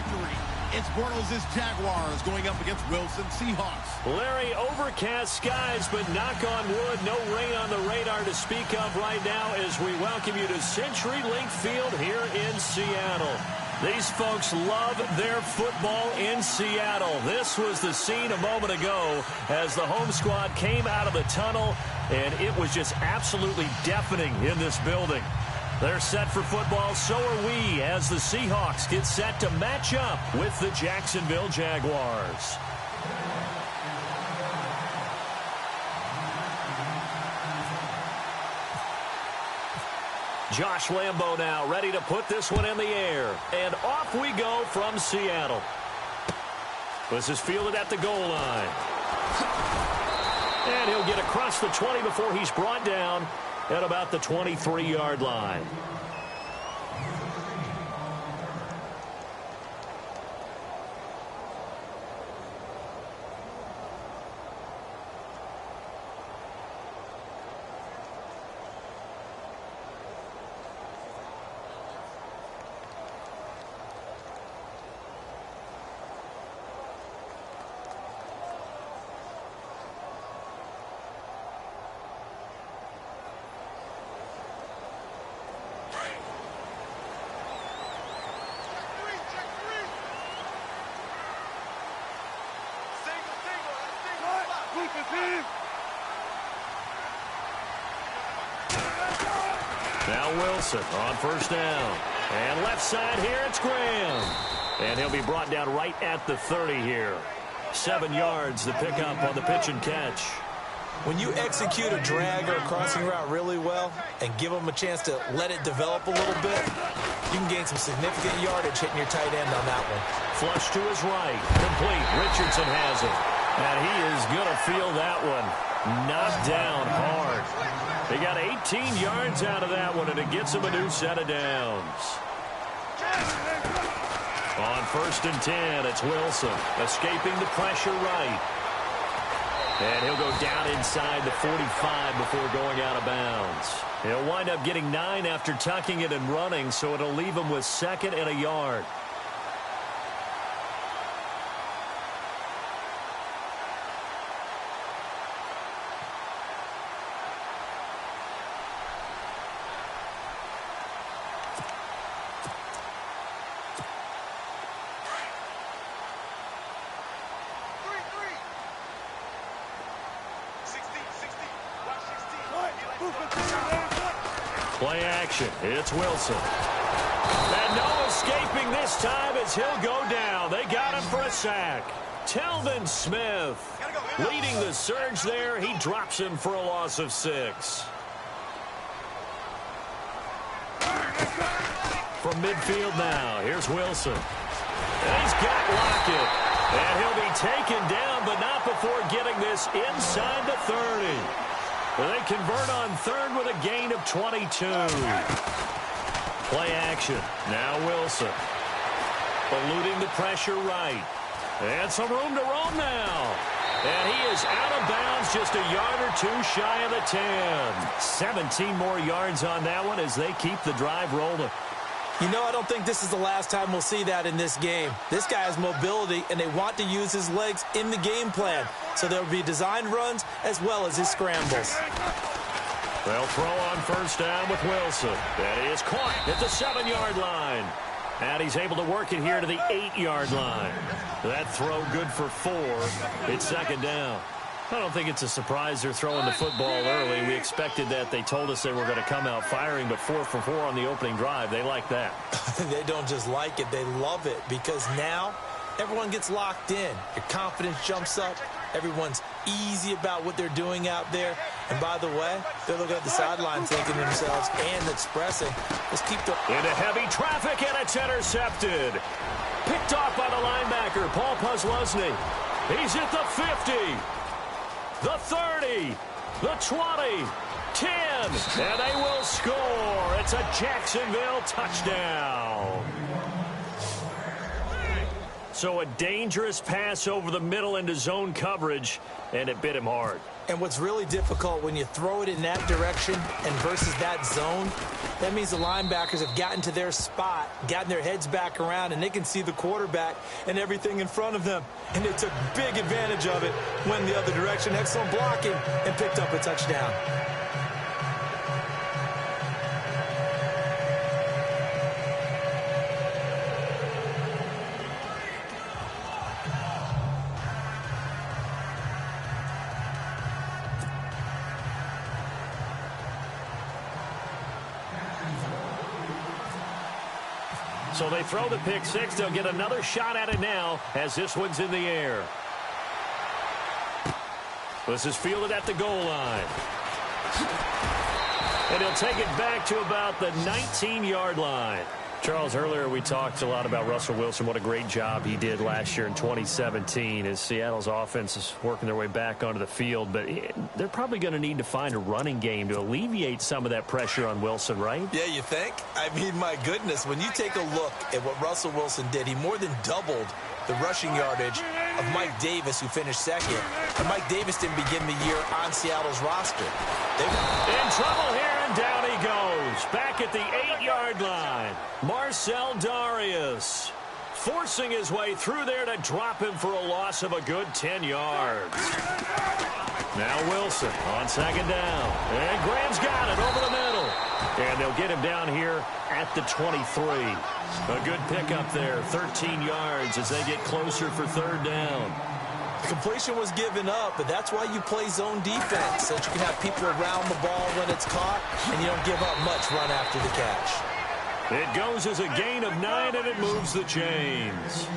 victory. It's Bortles' Jaguars going up against Wilson Seahawks. Larry, overcast skies, but knock on wood, no rain on the radar to speak of right now as we welcome you to CenturyLink Field here in Seattle. These folks love their football in Seattle. This was the scene a moment ago as the home squad came out of the tunnel, and it was just absolutely deafening in this building. They're set for football, so are we, as the Seahawks get set to match up with the Jacksonville Jaguars. Josh Lambo now ready to put this one in the air. And off we go from Seattle. This is fielded at the goal line. And he'll get across the 20 before he's brought down at about the 23-yard line. Now Wilson on first down. And left side here, it's Graham. And he'll be brought down right at the 30 here. 7 yards the pickup on the pitch and catch. When you execute a drag or a crossing route really well and give them a chance to let it develop a little bit, you can gain some significant yardage hitting your tight end on that one. Flush to his right. Complete. Richardson has it. And he is going to feel that one. Knocked down hard. They got 18 yards out of that one, and it gets him a new set of downs. On first and 10, it's Wilson. Escaping the pressure right. And he'll go down inside the 45 before going out of bounds. He'll wind up getting 9 after tucking it and running, so it'll leave him with 2nd and a yard. Play action. It's Wilson. And no escaping this time as he'll go down. They got him for a sack. Telvin Smith leading the surge there. He drops him for a loss of 6. From midfield now, here's Wilson. And he's got Lockett. And he'll be taken down, but not before getting this inside the 30. They convert on 3rd with a gain of 22. Play action. Now Wilson. Eluding the pressure right. And some room to roam now. And he is out of bounds just a yard or 2 shy of the 10. 17 more yards on that one as they keep the drive rolling. You know, I don't think this is the last time we'll see that in this game. This guy has mobility, and they want to use his legs in the game plan. So there'll be designed runs as well as his scrambles. They'll throw on first down with Wilson. That is caught at the 7-yard line. And he's able to work it here to the 8-yard line. That throw good for 4. It's 2nd down. I don't think it's a surprise they're throwing the football early. We expected that. They told us they were going to come out firing, but 4 for 4 on the opening drive. They like that. They don't just like it. They love it because now everyone gets locked in. Your confidence jumps up. Everyone's easy about what they're doing out there. And by the way, they're looking at the sideline thinking to themselves and expressing, let's keep the... Into heavy traffic, and it's intercepted. Picked off by the linebacker, Paul Posluszny. He's at the 50. The 30, the 20, 10, and they will score. It's a Jacksonville touchdown. So a dangerous pass over the middle into zone coverage, and it bit him hard. And what's really difficult when you throw it in that direction and versus that zone, that means the linebackers have gotten to their spot, gotten their heads back around, and they can see the quarterback and everything in front of them. And they took big advantage of it, went the other direction, excellent blocking, and picked up a touchdown. So they throw the pick six. They'll get another shot at it now as this one's in the air. This is fielded at the goal line. And he'll take it back to about the 19-yard line. Charles, earlier we talked a lot about Russell Wilson, what a great job he did last year in 2017 as Seattle's offense is working their way back onto the field. But they're probably going to need to find a running game to alleviate some of that pressure on Wilson, right? Yeah, you think? I mean, my goodness, when you take a look at what Russell Wilson did, he more than doubled the rushing yardage of Mike Davis, who finished second. And Mike Davis didn't begin the year on Seattle's roster. In trouble here, and down he goes. Back at the 8-yard line. Marcel Darius forcing his way through there to drop him for a loss of a good 10 yards. Now Wilson on second down. And Graham's got it over the middle. And they'll get him down here at the 23. A good pickup there, 13 yards as they get closer for third down. The completion was given up, but that's why you play zone defense, so that you can have people around the ball when it's caught, and you don't give up much run after the catch. It goes as a gain of 9, and it moves the chains.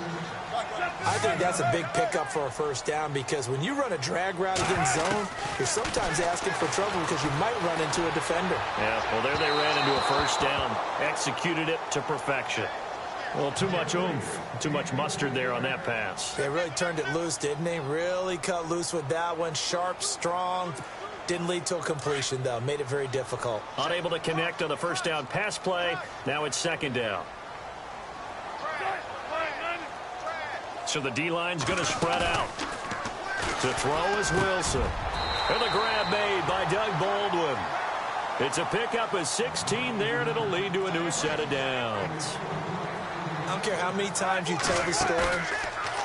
I think that's a big pickup for a first down because when you run a drag route against zone, you're sometimes asking for trouble because you might run into a defender. Yeah, well, there they ran into a first down, executed it to perfection. Well, too much oomph, too much mustard there on that pass. They really turned it loose, didn't they? Really cut loose with that one. Sharp, strong. Didn't lead to a completion, though. Made it very difficult. Unable to connect on the first down pass play. Now it's second down. So the D-line's going to spread out. To throw is Wilson. And the grab made by Doug Baldwin. It's a pickup of 16 there, and it'll lead to a new set of downs. I don't care how many times you tell the story,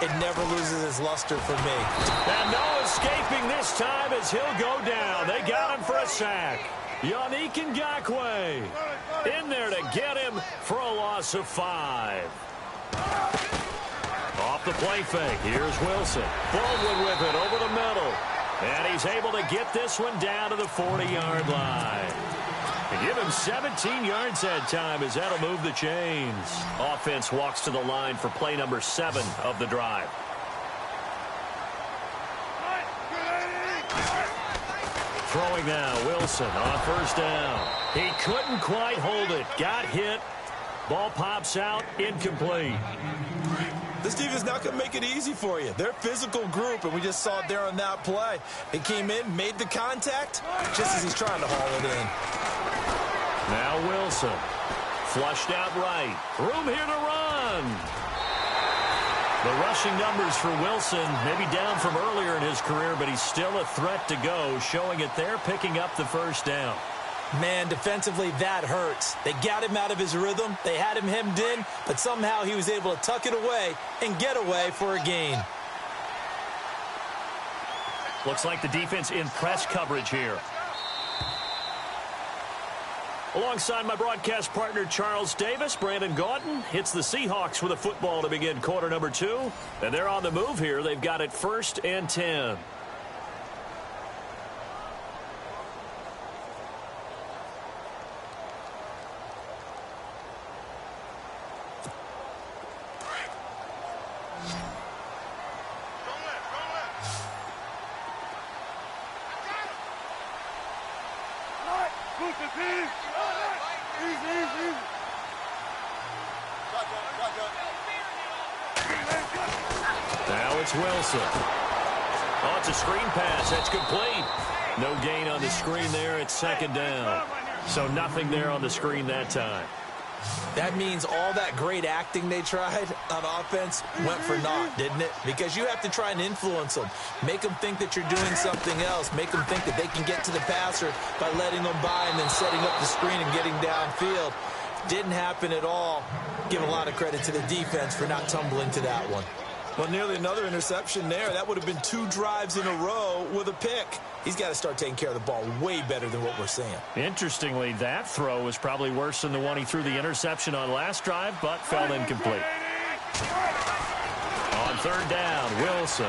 it never loses its luster for me. And no escaping this time as he'll go down. They got him for a sack. Yannick Ngakoue in there to get him for a loss of 5. Off the play fake. Here's Wilson. Baldwin with it over the middle. And he's able to get this one down to the 40-yard line. And give him 17 yards that time as that'll move the chains. Offense walks to the line for play number 7 of the drive. Throwing now, Wilson on first down. He couldn't quite hold it. Got hit. Ball pops out, incomplete. This defense is not going to make it easy for you. They're a physical group, and we just saw it there on that play. He came in, made the contact, just as he's trying to haul it in. Now Wilson, flushed out right. Room here to run. The rushing numbers for Wilson, maybe down from earlier in his career, but he's still a threat to go, showing it there, picking up the first down. Man, defensively, that hurts. They got him out of his rhythm. They had him hemmed in, but somehow he was able to tuck it away and get away for a gain. Looks like the defense in press coverage here. Alongside my broadcast partner, Charles Davis, Brandon Gaudin hits the Seahawks with a football to begin quarter number 2. And they're on the move here. They've got it 1st and 10. Now it's Wilson. Oh, it's a screen pass. That's complete. No gain on the screen there. It's second down. So nothing there on the screen that time. That means all that great acting they tried on offense went for naught, didn't it? Because you have to try and influence them. Make them think that you're doing something else. Make them think that they can get to the passer by letting them by and then setting up the screen and getting downfield. Didn't happen at all. Give a lot of credit to the defense for not tumbling to that one. Well, nearly another interception there. That would have been 2 drives in a row with a pick. He's got to start taking care of the ball way better than what we're seeing. Interestingly, that throw was probably worse than the one he threw the interception on last drive, but fell incomplete. On 3rd down, Wilson.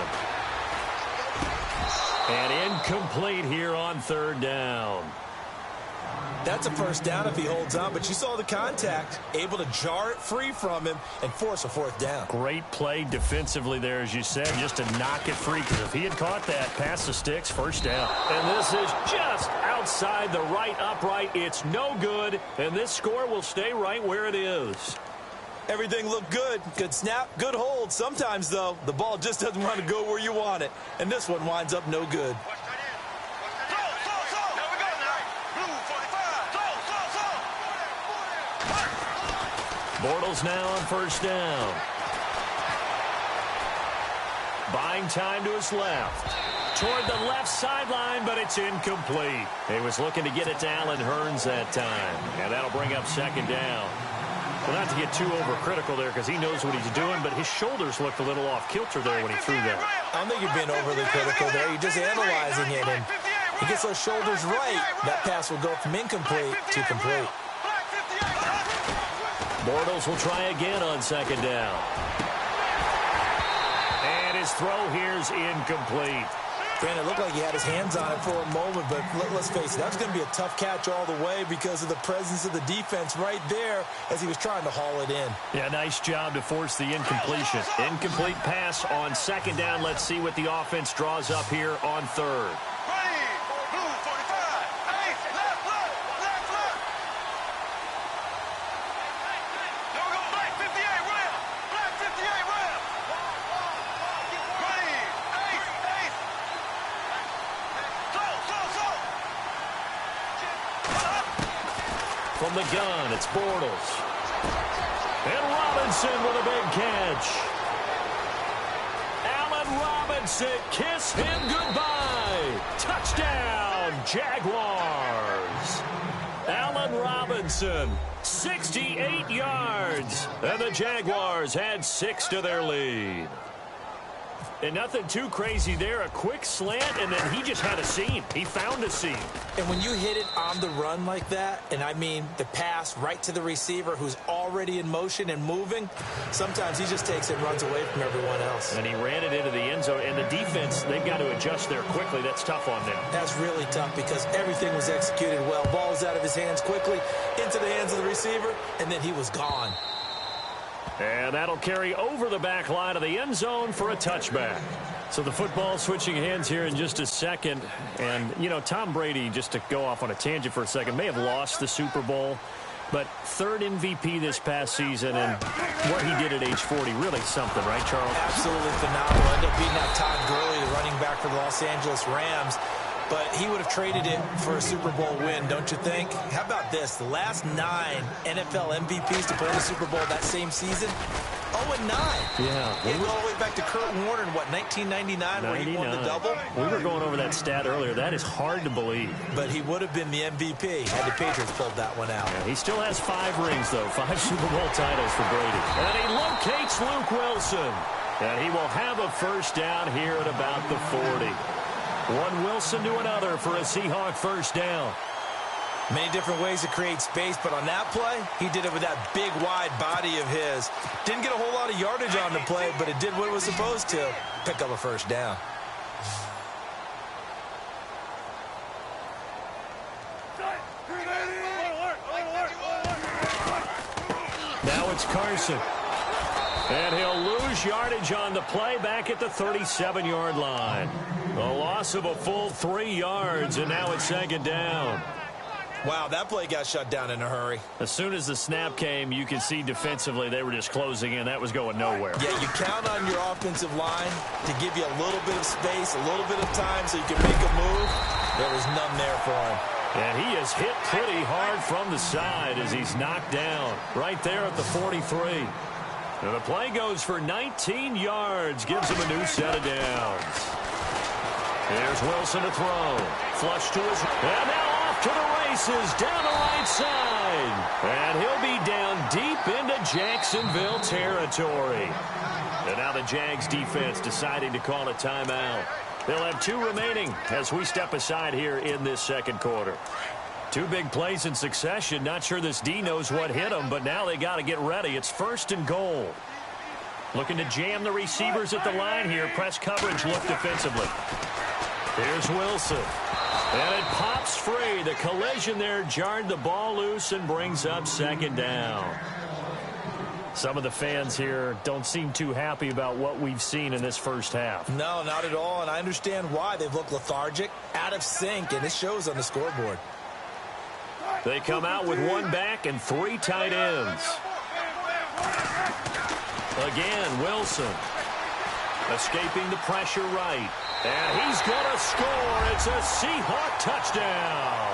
And incomplete here on 3rd down. That's a first down if he holds on, but you saw the contact, able to jar it free from him and force a 4th down. Great play defensively there, as you said, just to knock it free, because if he had caught that past the sticks, 1st down. And this is just outside the right upright. It's no good, and this score will stay right where it is. Everything looked good. Good snap, good hold. Sometimes, though, the ball just doesn't want to go where you want it, and this one winds up no good. Bortles now on 1st down. Buying time to his left. Toward the left sideline, but it's incomplete. He was looking to get it to Allen Hurns that time, and that'll bring up 2nd down. Well, not to get too overcritical there because he knows what he's doing, but his shoulders looked a little off kilter there when he threw that. I don't think you're being overly critical there. You're just analyzing it, and he gets those shoulders right. That pass will go from incomplete to complete. Bortles will try again on 2nd down. And his throw here's incomplete. Brandon, it looked like he had his hands on it for a moment, but let's face it, that was going to be a tough catch all the way because of the presence of the defense right there as he was trying to haul it in. Yeah, nice job to force the incompletion. Incomplete pass on 2nd down. Let's see what the offense draws up here on 3rd. From the gun, it's Bortles. And Robinson with a big catch. Allen Robinson, kiss him goodbye. Touchdown, Jaguars. Allen Robinson, 68 yards. And the Jaguars had 6 to their lead. And nothing too crazy there. A quick slant, and then he just had a seam. He found a seam. And when you hit it on the run like that, and I mean the pass right to the receiver who's already in motion and moving, sometimes he just takes it and runs away from everyone else. And he ran it into the end zone. And the defense, they've got to adjust there quickly. That's tough on them. That's really tough because everything was executed well. Ball was out of his hands quickly, into the hands of the receiver, and then he was gone. And that'll carry over the back line of the end zone for a touchback. So the football switching hands here in just a second. And, you know, Tom Brady, just to go off on a tangent for a second, may have lost the Super Bowl. But 3rd MVP this past season, and what he did at age 40, really something, right, Charles? Absolutely phenomenal. Ended up beating out Todd Gurley, the running back for the Los Angeles Rams. But he would have traded it for a Super Bowl win, don't you think? How about this? The last 9 NFL MVPs to play in the Super Bowl that same season, 0-9. Yeah. It went all the way back to Kurt Warner in, what, 1999, where he won the double? We were going over that stat earlier. That is hard to believe. But he would have been the MVP had the Patriots pulled that one out. Yeah, he still has 5 rings, though. 5 Super Bowl titles for Brady. And he locates Luke Wilson. And he will have a 1st down here at about the 40. One Wilson to another for a Seahawk 1st down. Many different ways to create space, but on that play, he did it with that big, wide body of his. Didn't get a whole lot of yardage on the play, but it did what it was supposed to. Pick up a 1st down. Now it's Carson. And he'll lose yardage on the play back at the 37-yard line. A loss of a full 3 yards, and now it's 2nd down. Wow, that play got shut down in a hurry. As soon as the snap came, you could see defensively they were just closing in. That was going nowhere. Yeah, you count on your offensive line to give you a little bit of space, a little bit of time so you can make a move. There was none there for him. And he is hit pretty hard from the side as he's knocked down right there at the 43. And the play goes for 19 yards, gives him a new set of downs. Here's Wilson to throw. Flush to his... And now off to the races down the right side. And he'll be down deep into Jacksonville territory. And now the Jags defense deciding to call a timeout. They'll have 2 remaining as we step aside here in this second quarter. 2 big plays in succession. Not sure this D knows what hit them, but now they got to get ready. It's 1st and goal. Looking to jam the receivers at the line here. Press coverage look defensively. Here's Wilson. And it pops free. The collision there jarred the ball loose and brings up 2nd down. Some of the fans here don't seem too happy about what we've seen in this first half. No, not at all, and I understand why. They've looked lethargic, out of sync, and it shows on the scoreboard. They come out with 1 back and 3 tight ends. Again, Wilson. Escaping the pressure right. And he's going to score. It's a Seahawk touchdown.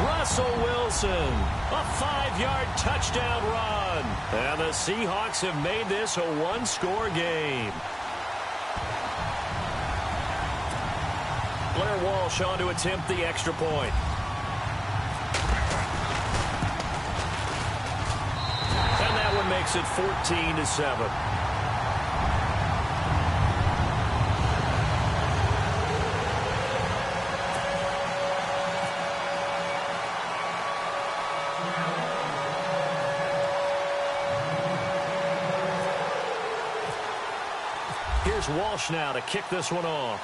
Russell Wilson, a 5-yard touchdown run. And the Seahawks have made this a 1-score game. Blair Walsh on to attempt the extra point. And that one makes it 14-7. Here's Walsh now to kick this one off.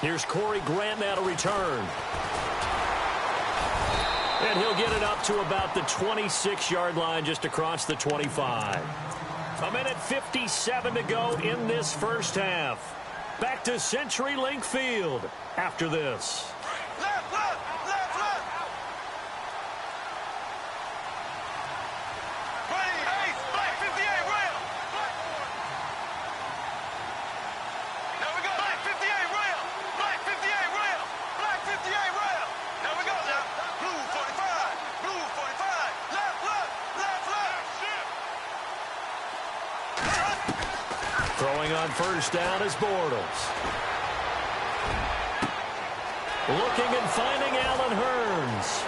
Here's Corey Grant now to return. And he'll get it up to about the 26-yard line just across the 25. 1:57 to go in this first half. Back to CenturyLink Field after this. Throwing on first down is Bortles. Looking and finding Allen Hurns.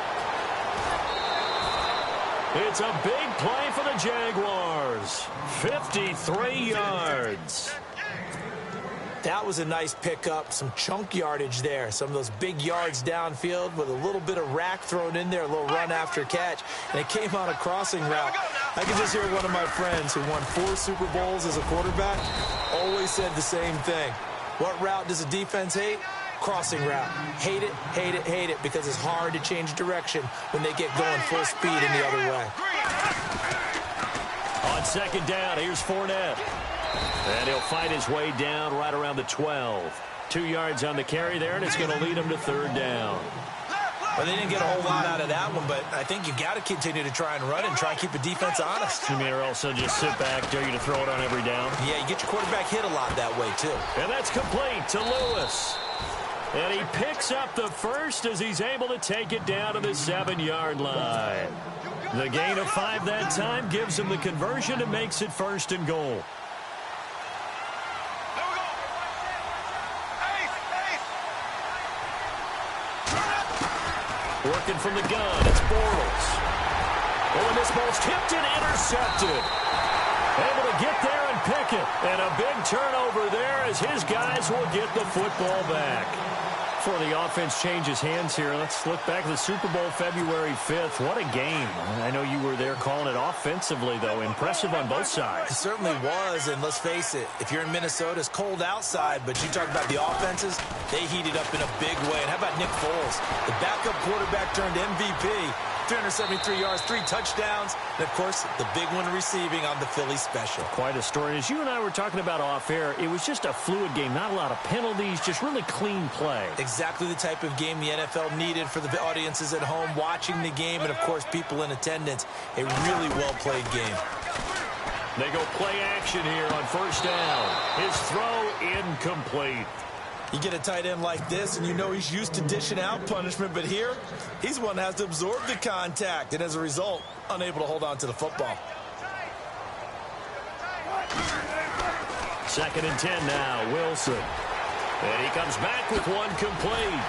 It's a big play for the Jaguars. 53 yards. That was a nice pickup, some chunk yardage there. Some of those big yards downfield with a little bit of rack thrown in there, a little run after catch. And it came on a crossing route. I can just hear one of my friends who won 4 Super Bowls as a quarterback always said the same thing. What route does a defense hate? Crossing route. Hate it, hate it, hate it, because it's hard to change direction when they get going full speed in the other way. On second down, here's Fournette. And he'll fight his way down right around the 12. 2 yards on the carry there, and it's going to lead him to third down. Well, they didn't get a whole lot out of that one, but I think you got to continue to try and run and try and keep the defense honest. You mean or also just sit back, dare you to throw it on every down? Yeah, you get your quarterback hit a lot that way, too. And that's complete to Lewis. And he picks up the first as he's able to take it down to the 7-yard line. The gain of 5 that time gives him the conversion and makes it 1st and goal. Working from the gun, it's Bortles. Oh, and this ball's tipped and intercepted. Able to get there and pick it. And a big turnover there as his guys will get the football back. Before the offense changes hands here, let's look back at the Super Bowl February 5th. What a game. I know you were there calling it offensively, though. Impressive on both sides. It certainly was, and let's face it, if you're in Minnesota, it's cold outside, but you talk about the offenses, they heated up in a big way. And how about Nick Foles? The backup quarterback turned MVP. 373 yards, 3 touchdowns, and, of course, the big one receiving on the Philly special. Quite a story. As you and I were talking about off air, it was just a fluid game. Not a lot of penalties, just really clean play. Exactly the type of game the NFL needed for the audiences at home watching the game and, of course, people in attendance. A really well-played game. They go play action here on first down. His throw incomplete. You get a tight end like this, and you know he's used to dishing out punishment, but here, he's one that has to absorb the contact, and as a result, unable to hold on to the football. 2nd and 10 now, Wilson. And he comes back with one complete.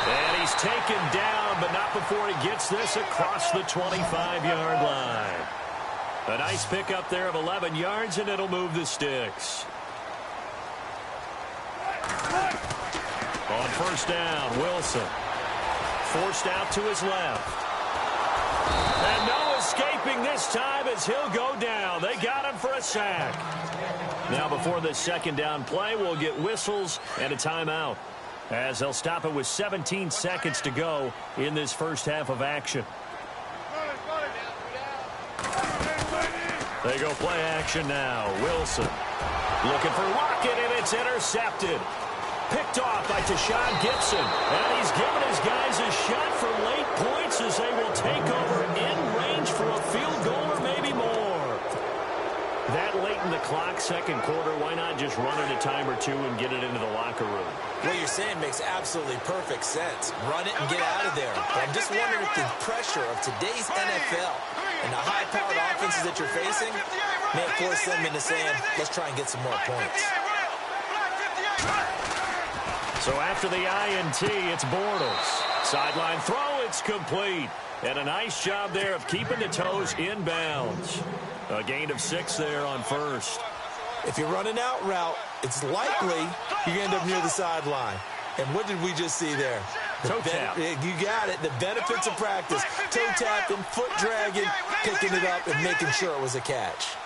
And he's taken down, but not before he gets this across the 25-yard line. A nice pickup there of 11 yards, and it'll move the sticks. On 1st down, Wilson. Forced out to his left. And no escaping this time as he'll go down. They got him for a sack. Now before this 2nd down play, we'll get whistles and a timeout, as they'll stop it with 17 seconds to go in this first half of action. They go play action now. Wilson looking for Lockett, and it's intercepted. Picked off by Tashawn Gibson. And he's given his guys a shot for late points as they will take over in range for a field goal or maybe more. That late in the clock, 2nd quarter, why not just run it a time or two and get it into the locker room? What you're saying makes absolutely perfect sense. Run it and get out of there. But I'm just wondering if the pressure of today's NFL and the high-powered offenses that you're facing may force them into saying, let's try and get some more points. So after the INT, it's Bortles. Sideline throw, it's complete. And a nice job there of keeping the toes in bounds. A gain of 6 there on 1st. If you're running out route, it's likely you end up near the sideline. And what did we just see there? Toe tap. You got it. The benefits of practice. Toe tapping, foot dragging, picking it up, and making sure it was a catch.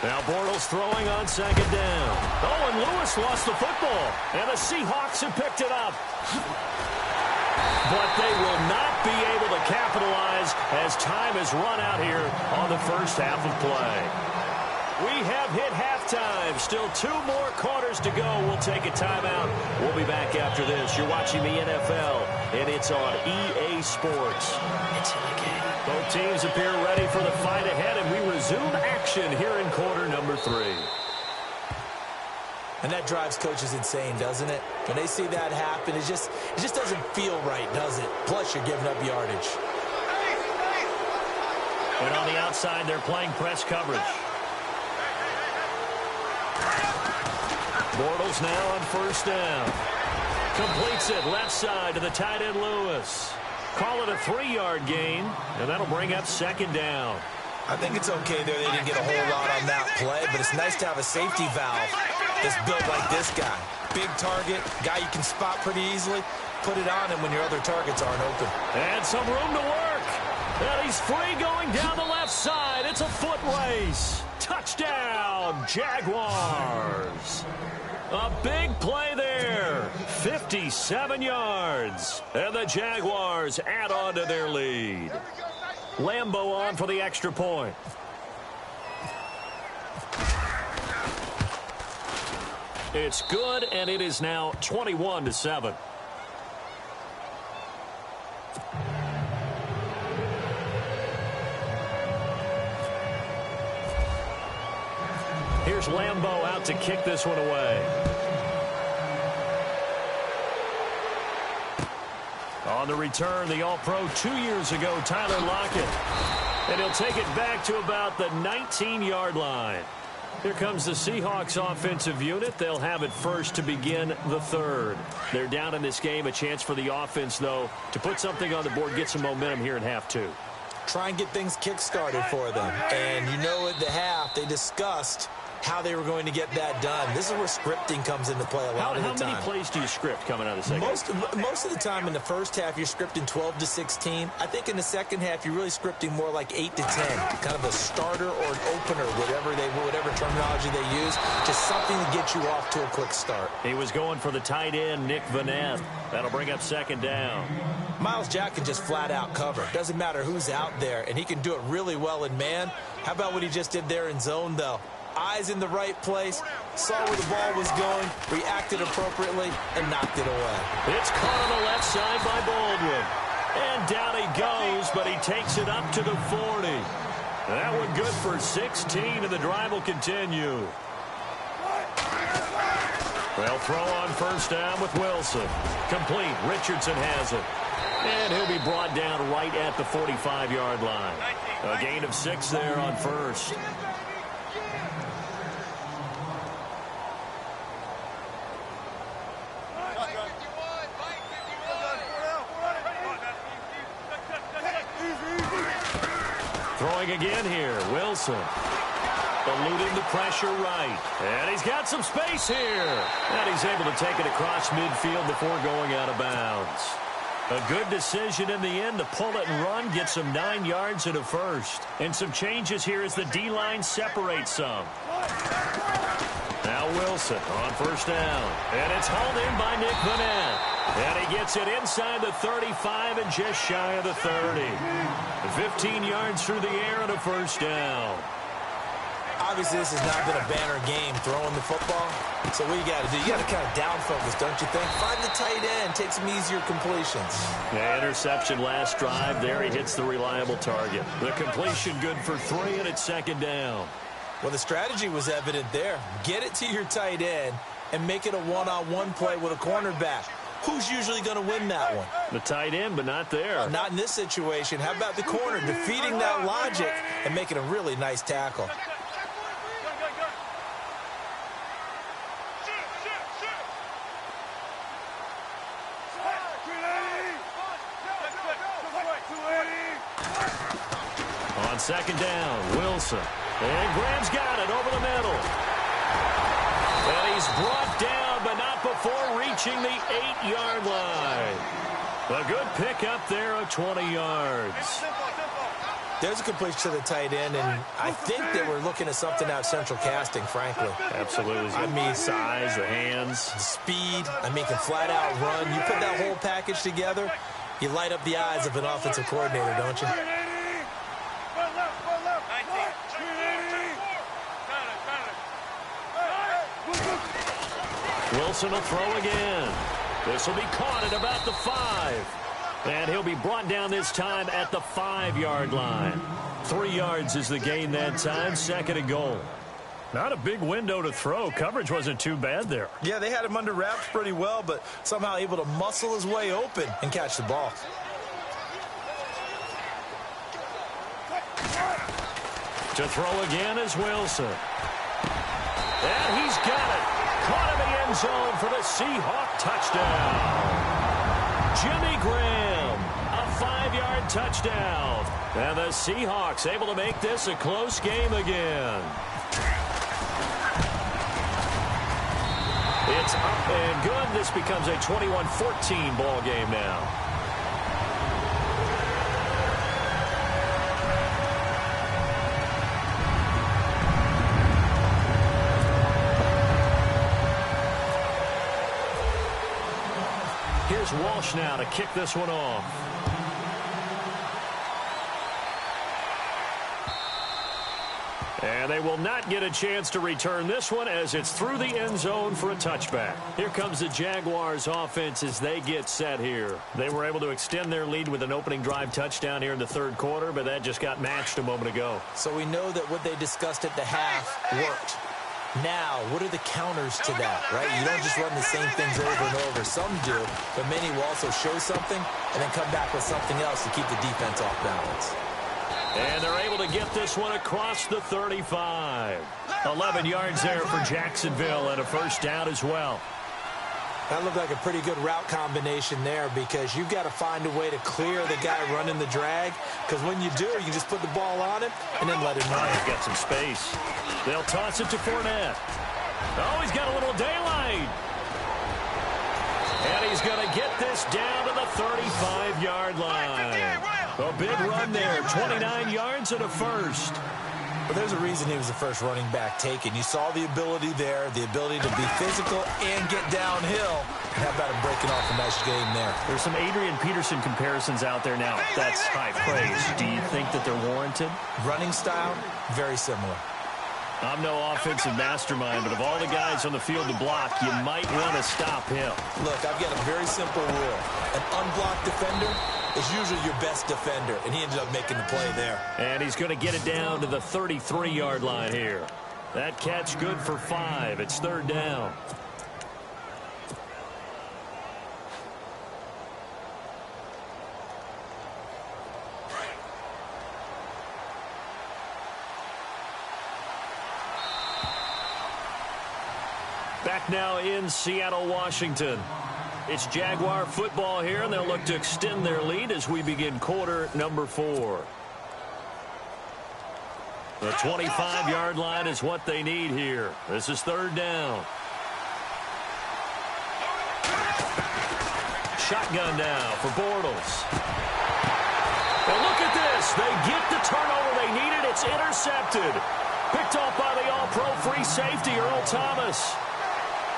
Now Bortles throwing on 2nd down. Oh, and Lewis lost the football. And the Seahawks have picked it up. But they will not be able to capitalize as time has run out here on the first half of play. We have hit halftime. Still 2 more quarters to go. We'll take a timeout. We'll be back after this. You're watching the NFL, and it's on EA Sports. It's in the game. Both teams appear ready for the fight ahead, and we resume action here in quarter number 3. And that drives coaches insane, doesn't it? When they see that happen, it just doesn't feel right, does it? Plus, you're giving up yardage. And on the outside, they're playing press coverage. Bortles now on 1st down. Completes it left side to the tight end Lewis. Call it a 3-yard gain, and that'll bring up 2nd down. I think it's okay there. They didn't get a whole lot on that play, but it's nice to have a safety valve that's built like this guy. Big target, guy you can spot pretty easily. Put it on him when your other targets aren't open. And some room to work. And he's free going down the left side. It's a foot race. Touchdown, Jaguars. A big play there. 57 yards. And the Jaguars add on to their lead. Lambo on for the extra point. It's good, and it is now 21-7. Here's Lambo out to kick this one away. On the return, the All-Pro 2 years ago, Tyler Lockett. And he'll take it back to about the 19-yard line. Here comes the Seahawks offensive unit. They'll have it first to begin the 3rd. They're down in this game. A chance for the offense, though, to put something on the board, get some momentum here in half 2. Try and get things kick-started for them. And you know at the half, they discussed how they were going to get that done. This is where scripting comes into play a lot of the time. How many plays do you script coming out of the second? Most of the time in the first half, you're scripting 12 to 16. I think in the second half, you're really scripting more like 8 to 10. Kind of a starter or an opener, whatever terminology they use. Just something to get you off to a quick start. He was going for the tight end, Nick Vanette. That'll bring up 2nd down. Myles Jack can just flat out cover. Doesn't matter who's out there, and he can do it really well in man. How about what he just did there in zone, though? Eyes in the right place, saw where the ball was going, reacted appropriately, and knocked it away. It's caught on the left side by Baldwin. And down he goes, but he takes it up to the 40. That one good for 16, and the drive will continue. Well, throw on first down with Wilson. Complete. Richardson has it. And he'll be brought down right at the 45-yard line. A gain of 6 there on first. Throwing again here. Wilson. Eluding the pressure right. And he's got some space here. And he's able to take it across midfield before going out of bounds. A good decision in the end to pull it and run, get some 9 yards and a first. And some changes here as the D-line separates some. Now Wilson on first down. And it's hauled in by Nick Vanette. And he gets it inside the 35 and just shy of the 30. 15 yards through the air and a first down. Obviously, this has not been a banner game throwing the football. So what you got to do, you got to kind of down focus, don't you think? Find the tight end, take some easier completions. Yeah, interception last drive. There he hits the reliable target. The completion good for 3, and it's second down. Well, the strategy was evident there. Get it to your tight end and make it a one-on-one play with a cornerback. Who's usually going to win that one? The tight end, but not there. Not in this situation. How about the corner defeating that logic and making a really nice tackle? On second down, Wilson. And Graham's got it over the middle. And he's brought down, but not before reaching the 8-yard line. A good pickup there of 20 yards. There's a completion to the tight end, and I think they were looking at something out central casting, frankly. Absolutely. I mean, size, the hands. The speed. I mean, can flat out run. You put that whole package together, you light up the eyes of an offensive coordinator, don't you? Wilson will throw again. This will be caught at about the 5. And he'll be brought down this time at the 5-yard line. 3 yards is the gain that time. Second and goal. Not a big window to throw. Coverage wasn't too bad there. Yeah, they had him under wraps pretty well, but somehow able to muscle his way open and catch the ball. To throw again is Wilson. And he's got it. Caught in the end zone for the Seahawk touchdown. Jimmy Graham, a 5-yard touchdown. And the Seahawks able to make this a close game again. It's up and good. This becomes a 21-14 ball game now. Here's Walsh now to kick this one off. And they will not get a chance to return this one as it's through the end zone for a touchback. Here comes the Jaguars offense as they get set here. They were able to extend their lead with an opening drive touchdown here in the third quarter, but that just got matched a moment ago. So we know that what they discussed at the half worked. Now, what are the counters to that, right? You don't just run the same things over and over. Some do, but many will also show something and then come back with something else to keep the defense off balance. And they're able to get this one across the 35. 11 yards there for Jacksonville and a first down as well. That looked like a pretty good route combination there because you've got to find a way to clear the guy running the drag, because when you do, you can just put the ball on him and then let him run. He's got some space. They'll toss it to Fournette. Oh, he's got a little daylight. And he's going to get this down to the 35-yard line. A big run there, 29 yards and a first. But there's a reason he was the first running back taken. You saw the ability there, the ability to be physical and get downhill. And how about him breaking off a nice game there? There's some Adrian Peterson comparisons out there now. That's high praise. Do you think that they're warranted? Running style, very similar. I'm no offensive mastermind, but of all the guys on the field to block, you might want to stop him. Look, I've got a very simple rule. An unblocked defender is usually your best defender, and he ended up making the play there. And he's going to get it down to the 33-yard line here. That catch good for 5. It's third down. Back now in Seattle, Washington. It's Jaguar football here, and they'll look to extend their lead as we begin quarter number 4. The 25-yard line is what they need here. This is 3rd down. Shotgun now for Bortles. And look at this. They get the turnover they needed. It's intercepted. Picked off by the all-pro free safety, Earl Thomas.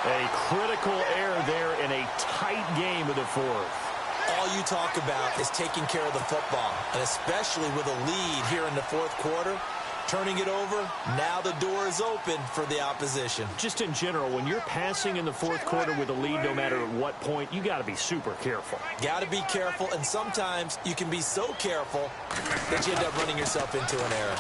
A critical error there in a tight game of the 4th. All you talk about is taking care of the football, and especially with a lead here in the 4th quarter. Turning it over, now the door is open for the opposition. Just in general, when you're passing in the 4th quarter with a lead, no matter at what point, you got to be super careful. Got to be careful, and sometimes you can be so careful that you end up running yourself into an error.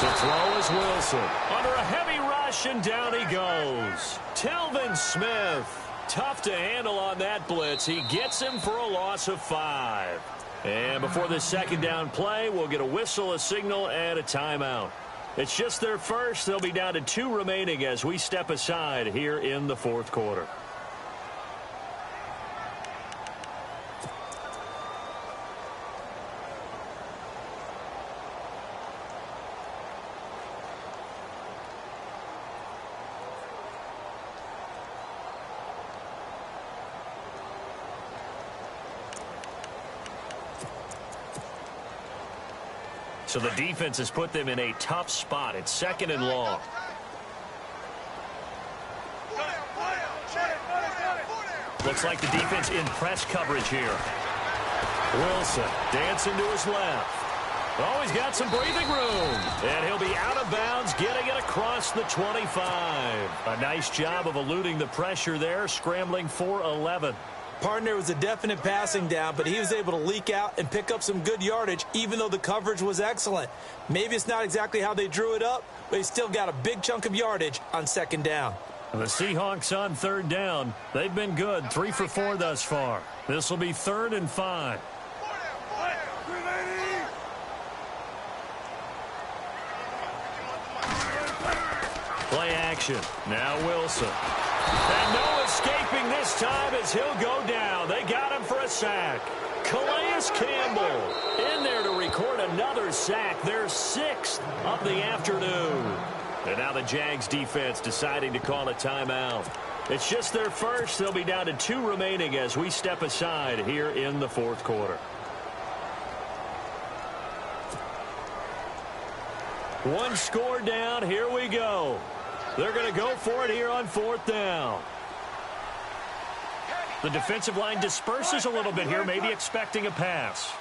To throw is Wilson. Under a heavy rush, and down he goes. Telvin Smith. Tough to handle on that blitz. He gets him for a loss of 5. And before this 2nd down play, we'll get a whistle, a signal, and a timeout. It's just their first. They'll be down to 2 remaining as we step aside here in the 4th quarter. So the defense has put them in a tough spot. It's 2nd and long. Looks like the defense in press coverage here. Wilson dancing to his left. Oh, he's got some breathing room. And he'll be out of bounds, getting it across the 25. A nice job of eluding the pressure there, scrambling for 11. Partner was a definite passing down, but he was able to leak out and pick up some good yardage, even though the coverage was excellent. Maybe it's not exactly how they drew it up, but he still got a big chunk of yardage on 2nd down. The Seahawks on 3rd down. They've been good, 3 for 4 thus far. This will be 3rd and 5. Play action. Now Wilson. And no escaping this time as he'll go down. They got him for a sack. Calais Campbell in there to record another sack. Their 6th of the afternoon. And now the Jags defense deciding to call a timeout. It's just their first. They'll be down to 2 remaining as we step aside here in the 4th quarter. One score down. Here we go. They're going to go for it here on 4th down. The defensive line disperses a little bit here, maybe expecting a pass.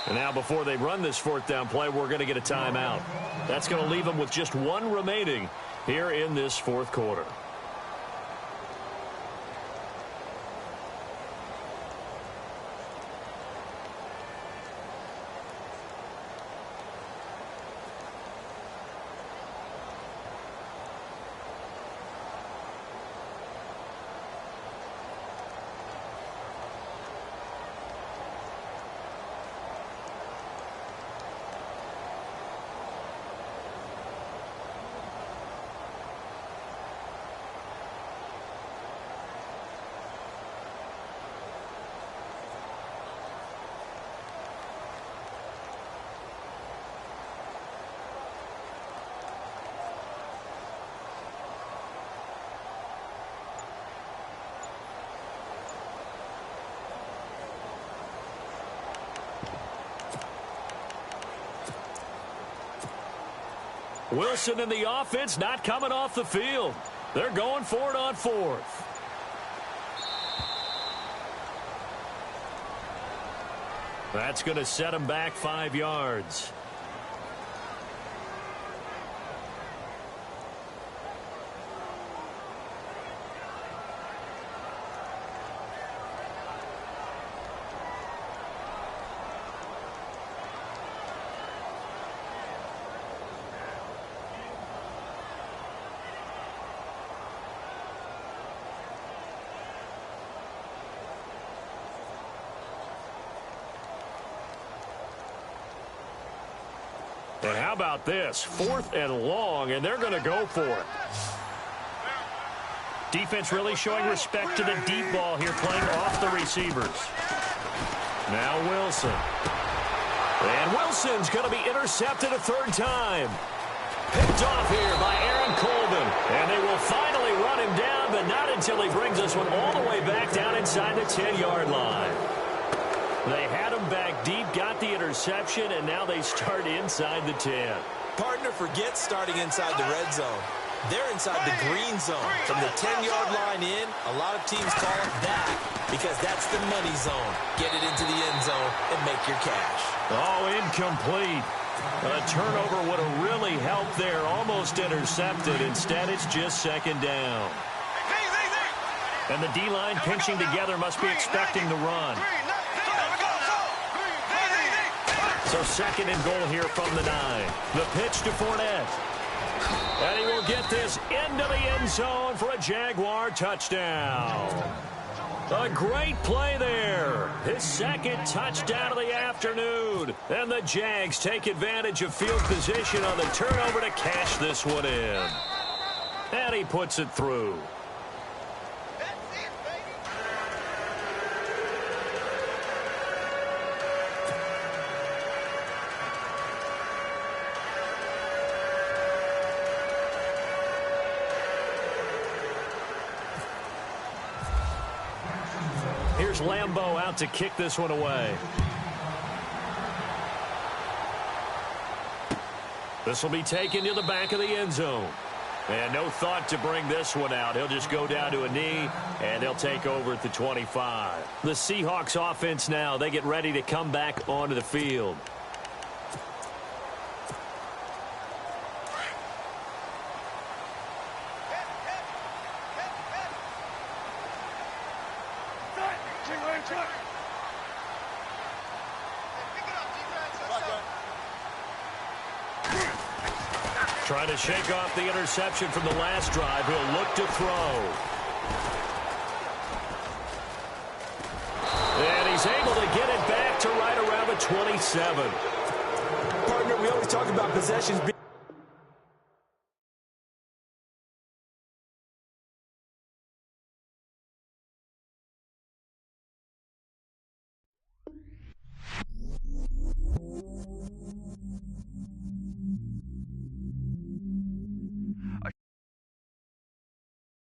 And now before they run this 4th down play, we're going to get a timeout. That's going to leave them with just 1 remaining here in this 4th quarter. Wilson and the offense not coming off the field. They're going for it on 4th. That's going to set them back 5 yards. And how about this? 4th and long, and they're going to go for it. Defense really showing respect to the deep ball here, playing off the receivers. Now Wilson. And Wilson's going to be intercepted a 3rd time. Picked off here by Aaron Colvin. And they will finally run him down, but not until he brings this one all the way back down inside the 10-yard line. They had him back deep, got the interception, and now they start inside the 10. Partner, forget starting inside the red zone. They're inside the green zone. From the 10-yard line in, a lot of teams call it that because that's the money zone. Get it into the end zone and make your cash. Oh, incomplete. A turnover would have really helped there. Almost intercepted. Instead, it's just 2nd down. And the D-line pinching together must be expecting the run. So 2nd and goal here from the 9. The pitch to Fournette. And he will get this into the end zone for a Jaguar touchdown. A great play there. His 2nd touchdown of the afternoon. And the Jags take advantage of field position on the turnover to cash this one in. And he puts it through. Here's Lambeau out to kick this one away. This will be taken to the back of the end zone. And no thought to bring this one out. He'll just go down to a knee, and they'll take over at the 25. The Seahawks offense now, they get ready to come back onto the field. Trying to shake off the interception from the last drive. He'll look to throw. And he's able to get it back to right around the 27. Partner, we always talk about possessions being